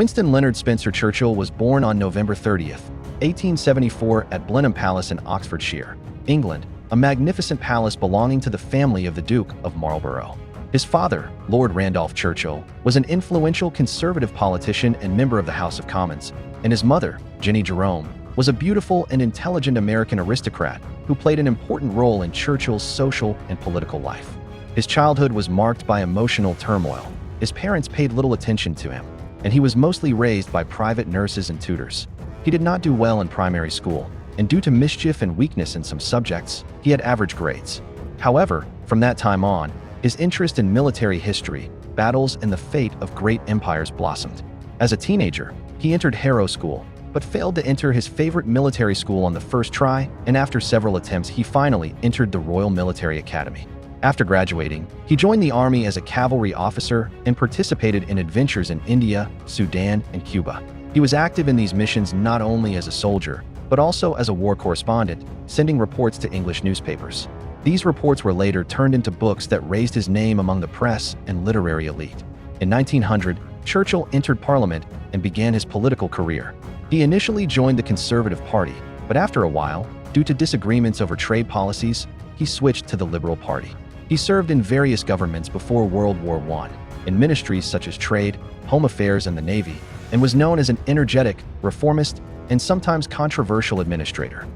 Winston Leonard Spencer Churchill was born on November 30th, 1874 at Blenheim Palace in Oxfordshire, England, a magnificent palace belonging to the family of the Duke of Marlborough. His father, Lord Randolph Churchill, was an influential conservative politician and member of the House of Commons, and his mother, Jenny Jerome, was a beautiful and intelligent American aristocrat who played an important role in Churchill's social and political life. His childhood was marked by emotional turmoil. His parents paid little attention to him, and he was mostly raised by private nurses and tutors. He did not do well in primary school, and due to mischief and weakness in some subjects, he had average grades. However, from that time on, his interest in military history, battles, and the fate of great empires blossomed. As a teenager, he entered Harrow School, but failed to enter his favorite military school on the first try, and after several attempts he finally entered the Royal Military Academy. After graduating, he joined the army as a cavalry officer and participated in adventures in India, Sudan, and Cuba. He was active in these missions not only as a soldier, but also as a war correspondent, sending reports to English newspapers. These reports were later turned into books that raised his name among the press and literary elite. In 1900, Churchill entered Parliament and began his political career. He initially joined the Conservative Party, but after a while, due to disagreements over trade policies, he switched to the Liberal Party. He served in various governments before World War I, in ministries such as Trade, Home Affairs, and the Navy, and was known as an energetic, reformist, and sometimes controversial administrator.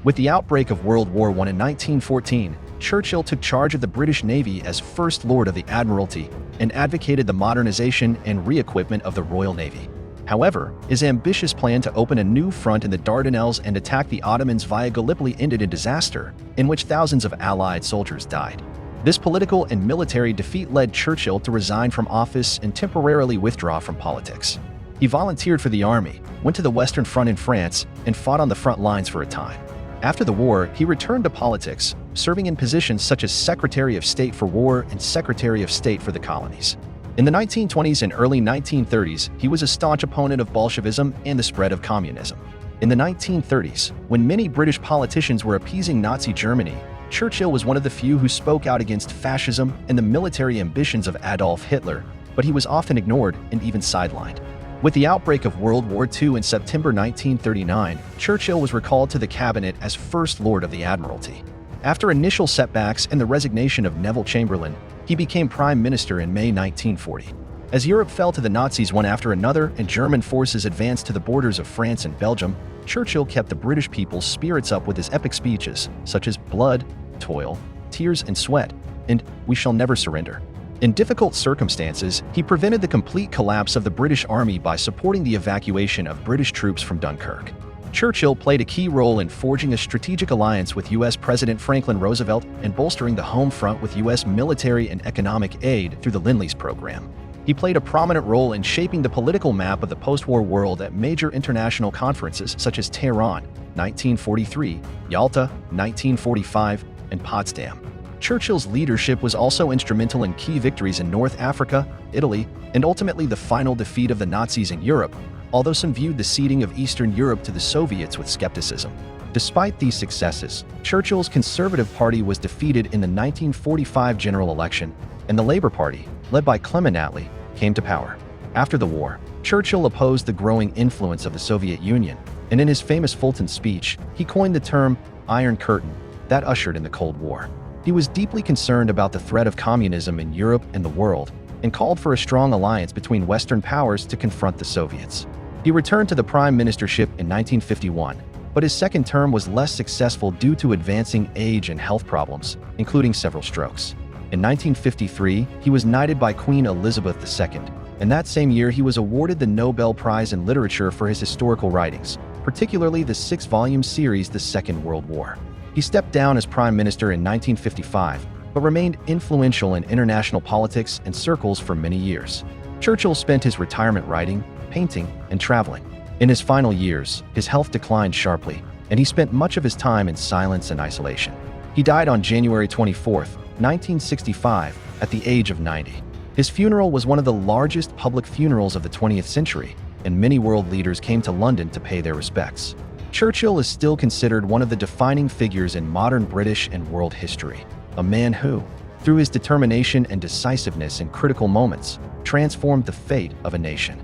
With the outbreak of World War I in 1914, Churchill took charge of the British Navy as First Lord of the Admiralty and advocated the modernization and re-equipment of the Royal Navy. However, his ambitious plan to open a new front in the Dardanelles and attack the Ottomans via Gallipoli ended in disaster, in which thousands of Allied soldiers died. This political and military defeat led Churchill to resign from office and temporarily withdraw from politics. He volunteered for the army, went to the Western Front in France, and fought on the front lines for a time. After the war, he returned to politics, serving in positions such as Secretary of State for War and Secretary of State for the Colonies. In the 1920s and early 1930s, he was a staunch opponent of Bolshevism and the spread of communism. In the 1930s, when many British politicians were appeasing Nazi Germany, Churchill was one of the few who spoke out against fascism and the military ambitions of Adolf Hitler, but he was often ignored and even sidelined. With the outbreak of World War II in September 1939, Churchill was recalled to the cabinet as First Lord of the Admiralty. After initial setbacks and the resignation of Neville Chamberlain, he became Prime Minister in May 1940. As Europe fell to the Nazis one after another and German forces advanced to the borders of France and Belgium, Churchill kept the British people's spirits up with his epic speeches, such as Blood, Toil, Tears and Sweat, and We Shall Never Surrender. In difficult circumstances, he prevented the complete collapse of the British Army by supporting the evacuation of British troops from Dunkirk. Churchill played a key role in forging a strategic alliance with U.S. President Franklin Roosevelt and bolstering the home front with U.S. military and economic aid through the Lend-Lease program. He played a prominent role in shaping the political map of the post-war world at major international conferences such as Tehran, 1943, Yalta, 1945, and Potsdam. Churchill's leadership was also instrumental in key victories in North Africa, Italy, and ultimately the final defeat of the Nazis in Europe, although some viewed the ceding of Eastern Europe to the Soviets with skepticism. Despite these successes, Churchill's Conservative Party was defeated in the 1945 general election, and the Labour Party, led by Clement Attlee, came to power. After the war, Churchill opposed the growing influence of the Soviet Union, and in his famous Fulton speech, he coined the term Iron Curtain that ushered in the Cold War. He was deeply concerned about the threat of communism in Europe and the world, and called for a strong alliance between Western powers to confront the Soviets. He returned to the prime ministership in 1951, but his second term was less successful due to advancing age and health problems, including several strokes. In 1953, he was knighted by Queen Elizabeth II, and that same year he was awarded the Nobel Prize in Literature for his historical writings, particularly the 6-volume series The Second World War. He stepped down as prime minister in 1955, but remained influential in international politics and circles for many years. Churchill spent his retirement writing, painting, and traveling. In his final years, his health declined sharply, and he spent much of his time in silence and isolation. He died on January 24, 1965, at the age of 90. His funeral was one of the largest public funerals of the 20th century, and many world leaders came to London to pay their respects. Churchill is still considered one of the defining figures in modern British and world history, a man who, through his determination and decisiveness in critical moments, transformed the fate of a nation.